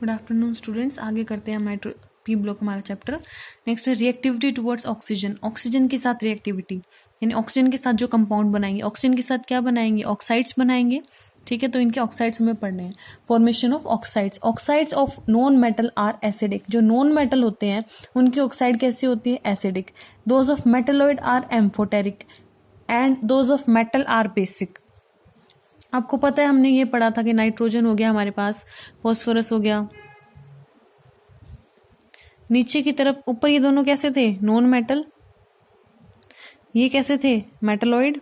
Good afternoon students, आगे करते हैं हम नाइट्रो पी ब्लॉक हमारा चैप्टर। नेक्स्ट है रिएक्टिविटी टुवर्ड्स ऑक्सीजन। ऑक्सीजन के साथ रिएक्टिविटी यानी ऑक्सीजन के साथ जो कंपाउंड बनाएंगे, ऑक्सीजन के साथ क्या बनाएंगे, ऑक्साइड्स बनाएंगे। ठीक है, तो इनके ऑक्साइड्स में पढ़ने हैं। Formation of oxides. Oxides of non metal are acidic. जो नॉन मेटल होते हैं उनकी ऑक्साइड कैसी होती है, acidic. Those of metalloid are amphoteric and those of metal are basic. आपको पता है हमने ये पढ़ा था कि नाइट्रोजन हो गया हमारे पास, फॉस्फोरस हो गया, नीचे की तरफ ऊपर ये दोनों कैसे थे, नॉन मेटल, ये कैसे थे, मेटलॉइड,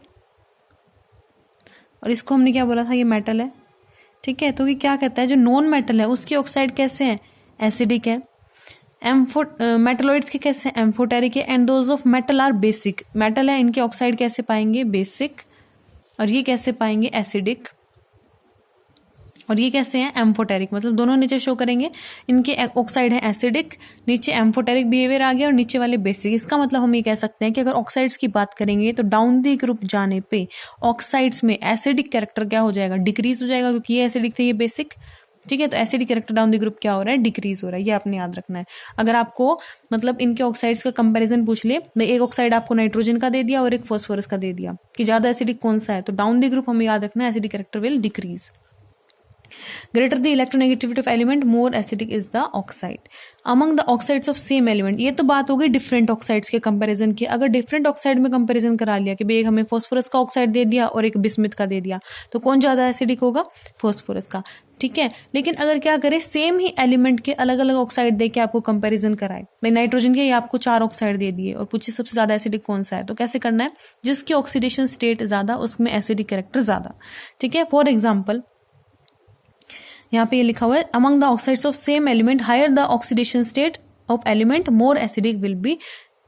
और इसको हमने क्या बोला था, ये मेटल है। ठीक है, तो ये क्या कहता है, जो नॉन मेटल है उसकी ऑक्साइड कैसे है, एसिडिक है। मेटलॉइड्स के कैसे हैं, एम्फोटेरिक है। And those of metal are basic. Metal है, इनके ऑक्साइड कैसे पाएंगे, बेसिक, और ये कैसे पाएंगे, एसिडिक, और ये कैसे हैं, एम्फोटेरिक। मतलब दोनों नीचे शो करेंगे, इनके ऑक्साइड है एसिडिक, नीचे एम्फोटेरिक बिहेवियर आ गया और नीचे वाले बेसिक। इसका मतलब हम ये कह सकते हैं कि अगर ऑक्साइड्स की बात करेंगे तो डाउन दी ग्रुप जाने पे ऑक्साइड्स में एसिडिक कैरेक्टर क्या हो जाएगा, डिक्रीज हो जाएगा, क्योंकि ये एसिडिक थे, ये बेसिक। ठीक है, तो acidic character down the group क्या हो रहा है, डिक्रीज हो रहा है। ये आपने याद रखना है। अगर आपको मतलब इनके ऑक्साइड्स का कंपैरिजन पूछ ले, एक ऑक्साइड आपको नाइट्रोजन का दे दिया और एक फॉस्फोरस का दे दिया कि ज्यादा एसिडिक कौन सा है, तो डाउन दी ग्रुप हमें याद रखना है, acidic character will decrease. Greater the electronegativity of element, more acidic is the oxide. Among the oxides of same element, ये तो बात हो गई डिफरेंट ऑक्साइड्स के कंपैरिजन की। अगर डिफरेंट ऑक्साइड में कंपैरिजन करा लिया कि भाई एक हमें फॉस्फोरस का ऑक्साइड दे दिया और एक बिस्मिथ का दे दिया, तो कौन ज्यादा एसिडिक होगा, फॉस्फोरस का। ठीक है, लेकिन अगर क्या करें, सेम ही एलिमेंट के अलग अलग ऑक्साइड दे के आपको कंपैरिजन कराए, भाई नाइट्रोजन के आपको 4 ऑक्साइड दे दिए और पूछे सबसे ज्यादा एसिडिक कौन सा है, तो कैसे करना है, जिसकी ऑक्सीडेशन स्टेट ज्यादा उसमें एसिडिक कैरेक्टर ज्यादा। ठीक है, फॉर एग्जाम्पल यहाँ पे ये लिखा हुआ है, among the oxides of same element higher the oxidation state of element more acidic will be,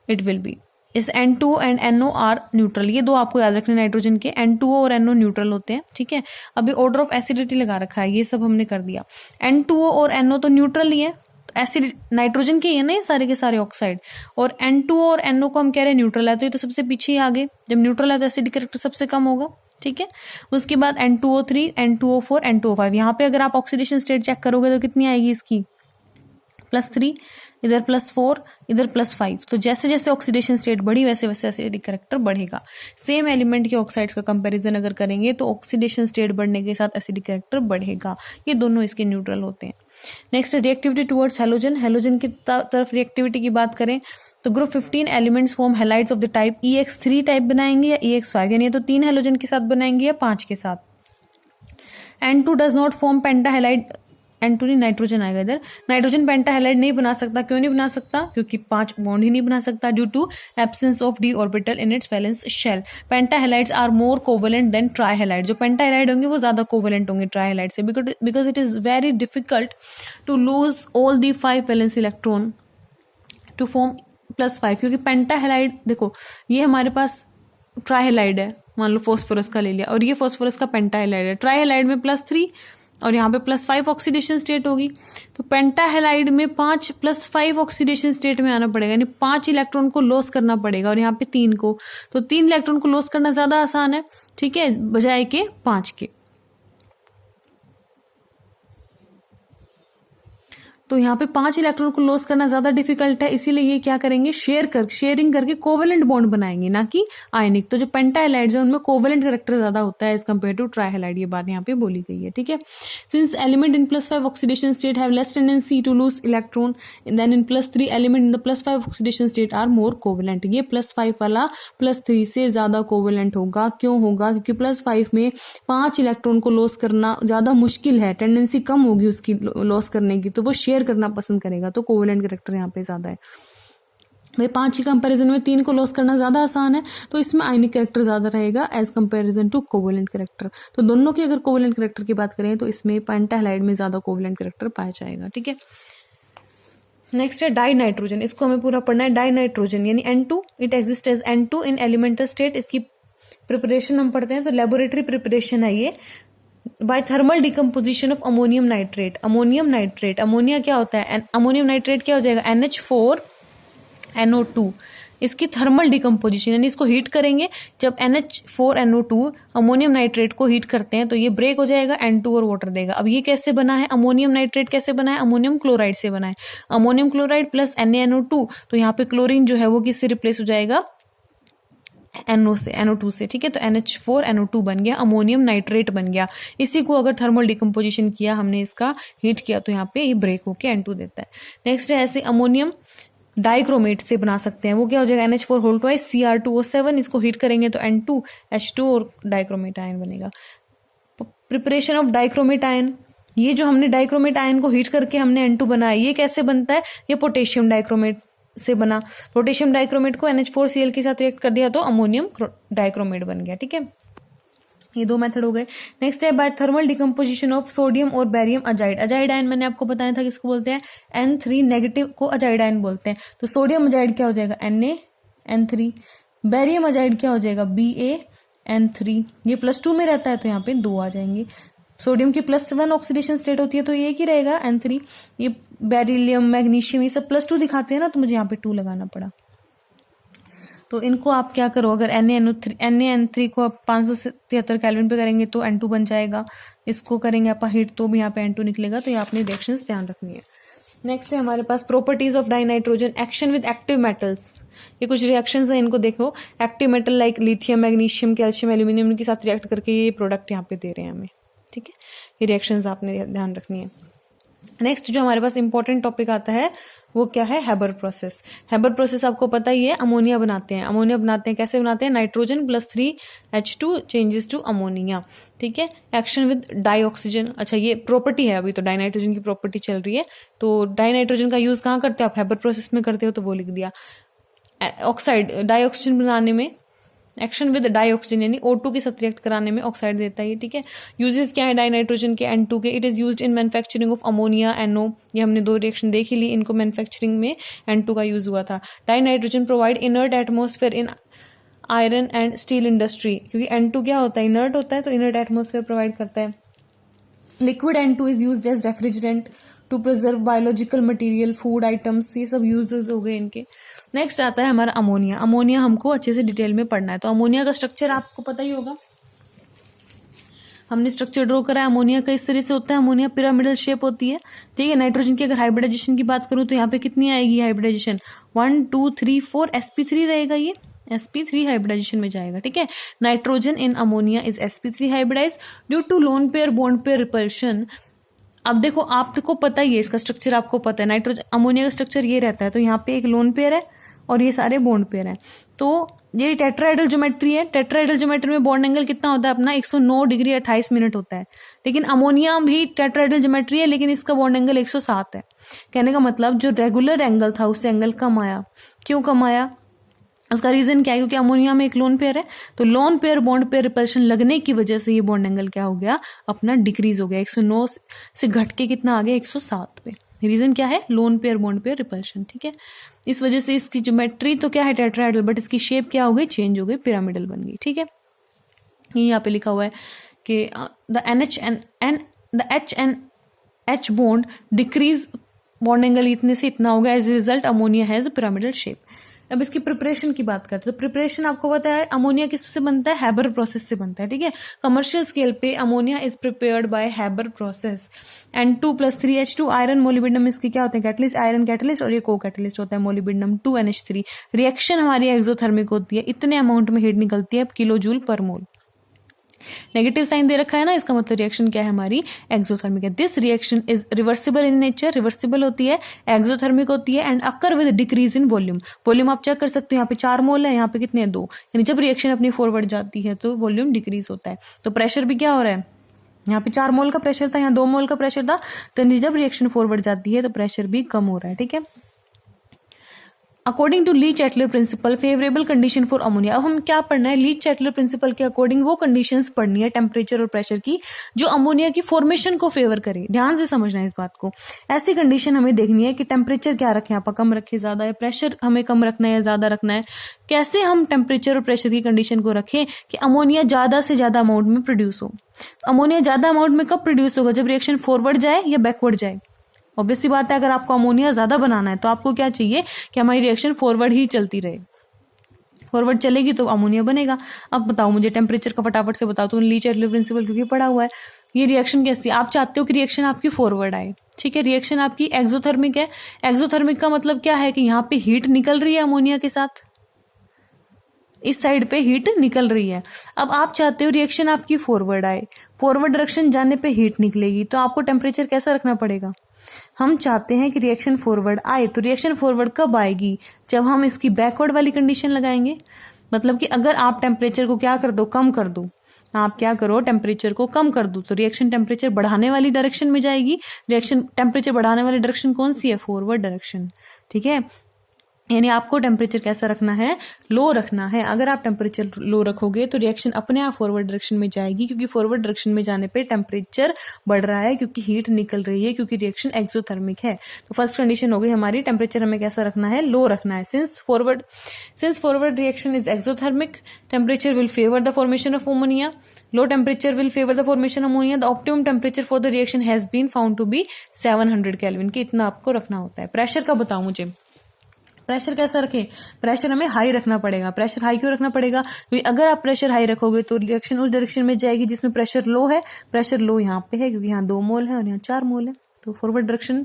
it will be. इस N2 and NO are neutral. ये दो आपको याद रखने नाइट्रोजन के, N2O और NO न्यूट्रल होते हैं। ठीक है, अभी ऑर्डर ऑफ एसिडिटी लगा रखा है, ये सब हमने कर दिया। N2O और NO तो न्यूट्रल ही है, एसिड नाइट्रोजन के है ना ये सारे के सारे ऑक्साइड, और N2O और NO को हम कह रहे हैं न्यूट्रल है, तो ये तो सबसे पीछे ही आ गए। जब न्यूट्रल है तो एसिडिक कैरेक्टर सबसे कम होगा। ठीक है, उसके बाद N2O3, N2O4, N2O5। यहाँ पे अगर आप ऑक्सीडेशन स्टेट चेक करोगे तो कितनी आएगी इसकी, +3, इधर +4, इधर +5। तो जैसे जैसे ऑक्सीडेशन स्टेट बढ़ी वैसे वैसे एसिडिक कैरेक्टर बढ़ेगा। सेम एलिमेंट के ऑक्साइड्स का कंपैरिजन अगर करेंगे तो ऑक्सीडेशन स्टेट बढ़ने के साथ एसिडिक कैरेक्टर बढ़ेगा। ये दोनों इसके न्यूट्रल होते हैं। Next reactivity towards halogen. Halogen की तरफ रिएक्टिविटी की बात करें तो group 15 elements form halides of the type EX3 type बनाएंगे या EX5, यानी तो 3 हैलोजन के साथ बनाएंगे या 5 के साथ। N2 does not form pentahalide, N2 नहीं नाइट्रोजन आएगा इधर, नाइट्रोजन पेंटाहेलाइड नहीं बना सकता। क्यों नहीं बना सकता, क्योंकि 5 बॉन्ड ही नहीं बना सकता, due to absence of D orbital in its valence shell. Pentahalides are more covalent than trihalide. जो पेंटाहेलाइड होंगे वो ज्यादा कोवेलेंट होंगे ट्राइहेलाइड से, because it is very difficult to lose all the 5 valence electron to form +5। क्योंकि pentahalide देखो, ये हमारे पास ट्राइहेलाइड है, मान लो फॉस्फोरस का ले लिया, और ये फॉस्फोरस का पेंटाहेलाइड है। ट्राइहेलाइड में +3 और यहाँ पे +5 ऑक्सीडेशन स्टेट होगी, तो पेंटाहेलाइड में 5 +5 ऑक्सीडेशन स्टेट में आना पड़ेगा, यानी 5 इलेक्ट्रॉन को लॉस करना पड़ेगा, और यहाँ पे 3 को, तो 3 इलेक्ट्रॉन को लॉस करना ज्यादा आसान है। ठीक है, बजाय के 5 के। तो यहाँ पे 5 इलेक्ट्रॉन को लॉस करना ज्यादा डिफिकल्ट है, इसीलिए ये क्या करेंगे, शेयरिंग करके कोवेलेंट बॉन्ड बनाएंगे, ना कि आयनिक। तो जो पेंटाहेलाइड्स है उनमें कोवेलेंट कैरेक्टर ज्यादा होता है एज कम्पेयर टू ट्राइहेलाइड, ये बात यहाँ पे बोली गई है। ठीक है, since element in +5 oxidation state have less tendency to lose electron then in +3 element in the +5 oxidation state are more covalent. ये +5 वाला +3 से ज्यादा कोवेलेंट होगा। क्यों होगा, क्योंकि +5 में 5 इलेक्ट्रॉन को लॉस करना ज्यादा मुश्किल है, टेंडेंसी कम होगी उसकी लॉस करने की, तो वो शेयर करना पसंद करेगा, तो कोवेलेंट कैरेक्टर यहाँ पे ज्यादा है। भाई 5 की कंपैरिजन में 3 को लॉस करना ज्यादा आसान है, तो इसमें आयनिक कैरेक्टर ज्यादा रहेगा as comparison to covalent character. तो दोनों के अगर कोवेलेंट कैरेक्टर की बात करें तो इसमें पेंटाहेलाइड में ज्यादा कोवेलेंट कैरेक्टर पाया जाएगा। ठीक है, नेक्स्ट है डाई नाइट्रोजन। इसको हमें पूरा पढ़ना है। डाई नाइट्रोजन यानी N2, it exist as N2 in elemental state. इसकी प्रिपरेशन हम पढ़ते हैं, तो लेबोरेटरी प्रिपरेशन है ये, by thermal decomposition of ammonium nitrate. Ammonium nitrate, ammonia क्या होता है, अमोनियम नाइट्रेट क्या हो जाएगा, NH4NO2। इसकी थर्मल डिकम्पोजिशन, यानी इसको हीट करेंगे। जब NH4NO2 अमोनियम नाइट्रेट को हीट करते हैं तो ये ब्रेक हो जाएगा, N2 और वाटर देगा। अब ये कैसे बना है, अमोनियम नाइट्रेट कैसे बना है, अमोनियम क्लोराइड से बना है। अमोनियम क्लोराइड प्लस NaNO2, तो यहाँ पे क्लोरीन जो है वो किससे रिप्लेस हो जाएगा, NO2 से, ठीक है। तो NH4NO2 बन गया, अमोनियम नाइट्रेट बन गया। इसी को अगर थर्मल डिकम्पोजिशन किया हमने, इसका हीट किया, तो यहाँ पे ये ब्रेक होके N2 देता है। नेक्स्ट है ऐसे अमोनियम डाइक्रोमेट से बना सकते हैं, वो क्या हो जाएगा, NH4 होल ट्वाइस Cr2O7, इसको हीट करेंगे तो N2H2 और डाइक्रोमेट आयन बनेगा। प्रिपरेशन ऑफ डाइक्रोमेट आयन, ये जो हमने डाइक्रोमेट आयन को हीट करके हमने N2 बनाया, ये कैसे बनता है, ये पोटेशियम डाइक्रोमेट से बना। पोटेशियम डाइक्रोमेट को NH4Cl के साथ रिएक्ट कर दिया तो अमोनियम डाइक्रोमेट बन गया, ठीक है। ये दो मेथड हो गए। नेक्स्ट है by thermal decomposition of sodium और बैरियम अजाइड। अजाइड आयन मैंने आपको बताया था किसको बोलते हैं, N3 नेगेटिव को अजाइड आयन बोलते हैं। तो सोडियम अजाइड क्या हो जाएगा, NaN3। बैरियम अजाइड क्या हो जाएगा, BaN3। ये +2 में रहता है तो यहाँ पे 2 आ जाएंगे। सोडियम की +1 ऑक्सीडेशन स्टेट होती है तो ये एक ही रहेगा N3। ये बेरिलियम, मैग्नीशियम, ये सब +2 दिखाते हैं ना, तो मुझे यहाँ पे 2 लगाना पड़ा। तो इनको आप क्या करो, अगर NaN3 को आप 573 केल्विन पे करेंगे तो N2 बन जाएगा। इसको करेंगे आप हीट तो भी यहाँ पे N2 निकलेगा। तो ये आपने रिएक्शंस ध्यान रखनी है। नेक्स्ट है हमारे पास properties of dinitrogen, action with active metals. ये कुछ रिएक्शंस हैं, इनको देखो। Active metal like lithium, magnesium, calcium, aluminium के साथ रिएक्ट करके ये प्रोडक्ट यहाँ पे दे रहे हैं हमें, ठीक है। ये रिएक्शंस आपने ध्यान रखनी है। नेक्स्ट जो हमारे पास इंपॉर्टेंट टॉपिक आता है वो क्या है, हैबर प्रोसेस। हैबर प्रोसेस आपको पता ही है, अमोनिया बनाते हैं। अमोनिया बनाते हैं कैसे बनाते हैं, nitrogen +3H2 changes two ammonia, ठीक है। एक्शन विद डाइऑक्सीजन, अच्छा ये प्रॉपर्टी है, अभी तो डाइनाइट्रोजन की प्रॉपर्टी चल रही है। तो डाइनाइट्रोजन का यूज कहाँ करते हो आप, हैबर प्रोसेस में करते हो, तो वो लिख दिया। ऑक्साइड डाइऑक्सीजन बनाने में, एक्शन विद डाइऑक्सीजन यानी O2 के साथ रिएक्ट कराने में ऑक्साइड देता है ये, ठीक है। यूजेस क्या है डाइनाइट्रोजन के, N2 के, it is used in manufacturing of ammonia, NO। ये हमने 2 रिएक्शन देख ही ली, इनको मैन्युफैक्चरिंग में N2 का यूज हुआ था। Dinitrogen provide inert atmosphere in iron and steel industry, क्योंकि N2 क्या होता है, इनर्ट होता है, तो इनर्ट एटमोस्फेयर प्रोवाइड करता है। Liquid N2 is used as refrigerant to preserve biological material, food items, ये सब यूजेस हो गए इनके। नेक्स्ट आता है हमारा अमोनिया। अमोनिया हमको अच्छे से डिटेल में पढ़ना है। तो अमोनिया का स्ट्रक्चर आपको पता ही होगा, हमने स्ट्रक्चर ड्रॉ करा है। अमोनिया का इस तरह से होता है, अमोनिया पिरामिडल शेप होती है, ठीक है। नाइट्रोजन की अगर हाइब्रिडाइजेशन की बात करूं तो यहाँ पे कितनी आएगी हाइब्रिडाइजेशन, 1 2 3 4 sp3 रहेगा, ये sp3 हाइब्रिडाइजेशन में जाएगा, ठीक है। Nitrogen in ammonia is sp3 hybridise due to lone pair bond pair repulsion. अब देखो आपको पता ही है इसका स्ट्रक्चर, आपको पता है नाइट्रोजन अमोनिया का स्ट्रक्चर ये रहता है। तो यहाँ पे एक लोन पेयर है और ये सारे बॉन्ड पेयर हैं। तो ये टेट्राहेड्रल ज्योमेट्री है। टेट्राहेड्रल ज्योमेट्री में बॉन्ड एंगल कितना होता है अपना, 109 डिग्री 28 मिनट होता है। लेकिन अमोनिया भी टेट्राहेड्रल ज्योमेट्री है, लेकिन इसका बॉन्ड एंगल 107 है। कहने का मतलब जो रेगुलर एंगल था उससे एंगल कम आया। क्यों कम आया, उसका रीजन क्या है, क्योंकि अमोनिया में एक लोन पेयर है। तो loan pair bond pair repulsion लगने की वजह से ये बॉन्ड एंगल क्या हो गया, अपना डिक्रीज हो गया। 109 से घट के कितना आ गया, 107 पे। रीजन क्या है, loan pair bond pair repulsion, ठीक है। इस वजह से इसकी ज्योमेट्री तो क्या है टेट्राहेड्रल, बट इसकी शेप क्या हो गई, चेंज हो गई, पिरामिडल बन गई, ठीक है। ये यहाँ पे लिखा हुआ है कि the H bond decrease, bond angle इतने से इतना हो गया, as a result ammonia has pyramidal shape. अब इसकी प्रिपरेशन की बात करते हैं। तो प्रिपरेशन आपको पता है अमोनिया किससे बनता है, हैबर प्रोसेस से बनता है, ठीक है। कमर्शियल स्केल पे ammonia is prepared by Haber process. N2 + 3H2 iron molybdenum इसके क्या होते हैं, कैटलिस्ट, आयरन कैटलिस्ट, और ये को कैटलिस्ट होता है मोलिब्डेनम 2NH3। रिएक्शन हमारी एक्सोथर्मिक होती है, इतने अमाउंट में हीट निकलती है किलो जूल पर मोल। नेगेटिव साइन दे रखा है ना, इसका मतलब रिएक्शन क्या है हमारी, एक्सोथर्मिक है। This reaction is reversible in nature, reversible होती है, एक्सोथर्मिक होती है, and occur with decrease in volume. Volume आप चेक कर सकते हो, यहाँ पे 4 मोल है, यहाँ पे कितने 2, यानी जब रिएक्शन अपनी फॉरवर्ड जाती है तो वॉल्यूम डिक्रीज होता है। तो प्रेशर भी क्या हो रहा है, यहाँ पे 4 मोल का प्रेशर था, यहाँ 2 मोल का प्रेशर था, तो जब रिएक्शन फॉरवर्ड जाती है तो प्रेशर भी कम हो रहा है, ठीक है। According to Le Chatelier principle favourable condition for ammonia. अब हम क्या पढ़ना है, ली चैटलर प्रिंसिपल के अकॉर्डिंग वो कंडीशंस पढ़नी है टेम्परेचर और प्रेशर की जो अमोनिया की फॉर्मेशन को फेवर करे। ध्यान से समझना है इस बात को। ऐसी कंडीशन हमें देखनी है कि टेम्परेचर क्या रखें, आप कम रखें, ज्यादा है, प्रेशर हमें कम रखना है या ज्यादा रखना है। कैसे हम टेम्परेचर और प्रेशर की कंडीशन को रखें कि अमोनिया ज्यादा से ज्यादा अमाउंट में प्रोड्यूस हो। अमोनिया ज्यादा अमाउंट में कब प्रोड्यूस होगा, जब रिएक्शन फॉरवर्ड जाए या बैकवर्ड जाए। ऑब्वियसली बात है, अगर आपको अमोनिया ज्यादा बनाना है तो आपको क्या चाहिए कि हमारी रिएक्शन फॉरवर्ड ही चलती रहे। फॉरवर्ड चलेगी तो अमोनिया बनेगा। अब बताओ मुझे टेम्परेचर का फटाफट से बताओ, तो ली चार्ले प्रिंसिपल क्योंकि पढ़ा हुआ है। ये रिएक्शन कैसी है, आप चाहते हो कि रिएक्शन आपकी फॉरवर्ड आए, ठीक है। रिएक्शन आपकी एक्सोथर्मिक है। एक्सोथर्मिक का मतलब क्या है कि यहाँ पे हीट निकल रही है अमोनिया के साथ, इस साइड पे हीट निकल रही है। अब आप चाहते हो रिएक्शन आपकी फॉरवर्ड आए, फॉरवर्ड डायरेक्शन जाने पे हीट निकलेगी, तो आपको टेम्परेचर कैसा रखना पड़ेगा। हम चाहते हैं कि रिएक्शन फॉरवर्ड आए, तो रिएक्शन फॉरवर्ड कब आएगी, जब हम इसकी बैकवर्ड वाली कंडीशन लगाएंगे। मतलब कि अगर आप टेम्परेचर को क्या कर दो, कम कर दो, आप क्या करो टेम्परेचर को कम कर दो, तो रिएक्शन टेम्परेचर बढ़ाने वाली डायरेक्शन में जाएगी। रिएक्शन टेम्परेचर बढ़ाने वाली डायरेक्शन कौन सी है, फॉरवर्ड डायरेक्शन, ठीक है। यानी आपको टेम्परेचर कैसा रखना है, लो रखना है। अगर आप टेम्परेचर लो रखोगे तो रिएक्शन अपने आप फॉरवर्ड डायरेक्शन में जाएगी, क्योंकि फॉरवर्ड डायरेक्शन में जाने पे टेम्परेचर बढ़ रहा है, क्योंकि हीट निकल रही है, क्योंकि रिएक्शन एक्सोथर्मिक है। तो फर्स्ट कंडीशन हो गई हमारी, टेम्परेचर हमें कैसा रखना है, लो रखना है। Since forward reaction is exothermic, temperature will favour the formation of ammonia, low temperature will favor the formation of ammonia. The optimum temperature for the reaction has been found to be 700 Kelvin, कि इतना आपको रखना होता है। Pressure का बताओ मुझे, pressure कैसा रखें, प्रेशर हमें हाई रखना पड़ेगा। प्रेशर हाई क्यों रखना पड़ेगा, क्योंकि अगर आप प्रेशर हाई रखोगे तो रिएक्शन उस डायरेक्शन में जाएगी जिसमें प्रेशर लो है। प्रेशर लो यहाँ पे है क्योंकि यहाँ 2 मोल है और यहाँ 4 मोल है, तो फॉरवर्ड डायरेक्शन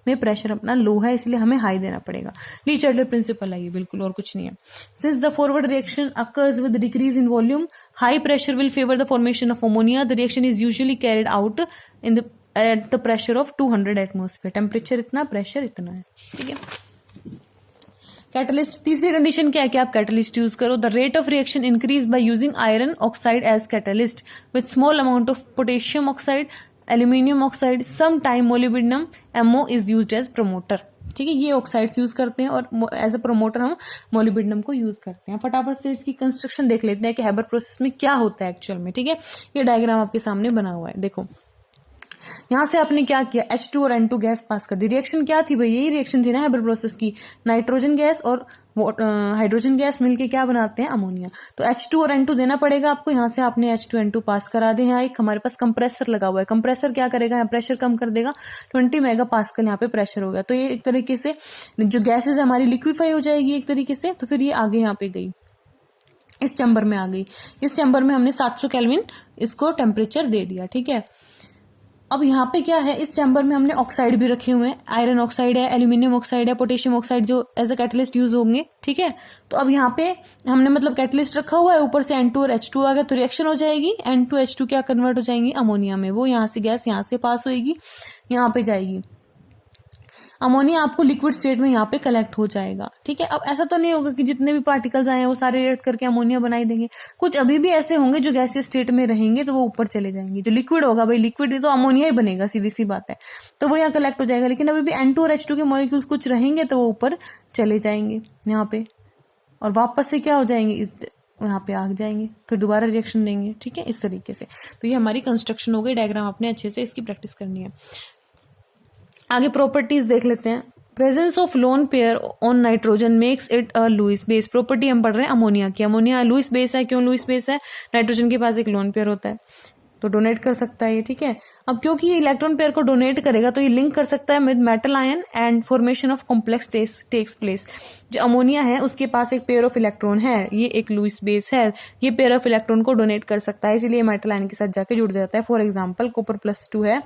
में प्रेशर अपना लो है, इसलिए हमें हाई देना पड़ेगा। ली चार्ले प्रिंसिपल है ये, बिल्कुल और कुछ नहीं है। Since the forward reaction occurs with decrease in volume, high pressure will favour the formation of ammonia. The reaction is usually carried out in the at the pressure of 200 atmosphere. Temperature इतना, pressure इतना है, ठीक है। Catalyst, तीसरी condition क्या है कि आप कैटलिस्ट यूज करो। The rate of reaction increase by using iron oxide as catalyst with small amount of potassium oxide, aluminium oxide, some time molybdenum MO is used as promoter, ठीक है। ये oxides use करते हैं और as a promoter हम molybdenum को use करते हैं। फटाफट से इसकी कंस्ट्रक्शन देख लेते हैं कि हैबर प्रोसेस में क्या होता है एक्चुअल में, ठीक है। ये डायग्राम आपके सामने बना हुआ है, देखो यहां से आपने क्या किया, H2 और N2 गैस पास कर दी। रिएक्शन क्या थी भाई, यही रिएक्शन थी ना हैबर प्रोसेस की, नाइट्रोजन गैस और हाइड्रोजन गैस मिलके क्या बनाते हैं, अमोनिया। तो H2 और N2 देना पड़ेगा आपको। यहाँ से आपने H2 N2 पास करा दे। यहाँ एक हमारे पास कंप्रेसर लगा हुआ है, कंप्रेसर क्या करेगा, यहाँ प्रेशर कम कर देगा, 20 मेगा पास्कल यहाँ पे प्रेशर हो गया। तो ये एक तरीके से जो गैसेज हमारी लिक्विफाई हो जाएगी एक तरीके से। तो फिर ये आगे यहाँ पे गई, इस चैम्बर में आ गई। इस चैम्बर में हमने 700 केल्विन इसको टेम्परेचर दे दिया, ठीक है। अब यहाँ पे क्या है, इस चैम्बर में हमने ऑक्साइड भी रखे हुए हैं, आयरन ऑक्साइड है, एल्यूमिनियम ऑक्साइड है, पोटेशियम ऑक्साइड, जो एज अ कैटलिस्ट यूज होंगे, ठीक है। तो अब यहाँ पे हमने मतलब कैटलिस्ट रखा हुआ है, ऊपर से N2 और H2 आ गया, तो रिएक्शन हो जाएगी, N2 H2 क्या कन्वर्ट हो जाएंगी अमोनिया में। वो यहाँ से गैस यहाँ से पास होगी, यहाँ पे जाएगी, अमोनिया आपको लिक्विड स्टेट में यहाँ पे कलेक्ट हो जाएगा, ठीक है। अब ऐसा तो नहीं होगा कि जितने भी पार्टिकल्स आए हैं वो सारे रिएक्ट करके अमोनिया बनाई देंगे। कुछ अभी भी ऐसे होंगे जो गैसीय स्टेट में रहेंगे, तो वो ऊपर चले जाएंगे। जो लिक्विड होगा भाई, लिक्विड तो अमोनिया ही बनेगा, सीधी सी बात है, तो वो यहाँ कलेक्ट हो जाएगा। लेकिन अभी भी N2 और H2 के मॉलिक्यूल्स कुछ रहेंगे, तो वो ऊपर चले जाएंगे यहाँ पे, और वापस से क्या हो जाएंगे, यहाँ पे आ जाएंगे, फिर दोबारा रिएक्शन देंगे, ठीक है, इस तरीके से। तो ये हमारी कंस्ट्रक्शन हो गई। डायग्राम आपने अच्छे से इसकी प्रैक्टिस करनी है। आगे प्रॉपर्टीज देख लेते हैं। Presence of lone pair on nitrogen makes it a Lewis base. Property हम पढ़ रहे हैं अमोनिया की। अमोनिया लुईस बेस है, क्यों लुईस बेस है, नाइट्रोजन के पास एक लोन पेयर होता है, तो डोनेट कर सकता है ये, ठीक है। अब क्योंकि ये इलेक्ट्रॉन पेयर को डोनेट करेगा, तो ये लिंक कर सकता है with metal ion and formation of complex takes place. जो अमोनिया है उसके पास एक पेयर ऑफ इलेक्ट्रॉन है, ये एक लुईस बेस है, ये पेयर ऑफ इलेक्ट्रॉन को डोनेट कर सकता है, इसीलिए मेटल आयन के साथ जाके जुड़ जाता है। फॉर एग्जाम्पल कॉपर +2 है,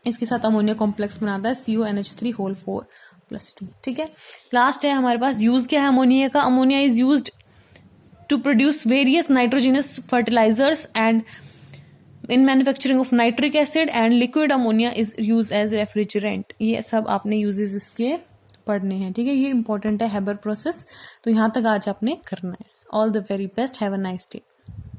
इसके साथ अमोनिया कॉम्प्लेक्स बनाता है CONH3 4+2, ठीक है। लास्ट है हमारे पास, यूज क्या है अमोनिया का। Ammonia is used to produce various nitrogenous fertilisers and in manufacturing of nitric acid and liquid ammonia is use as refrigerant. ये सब आपने यूजेस इसके पढ़ने हैं, ठीक है। ये इंपॉर्टेंट है हैबर प्रोसेस, तो यहाँ तक आज आपने करना है। All the very best, have a nice day.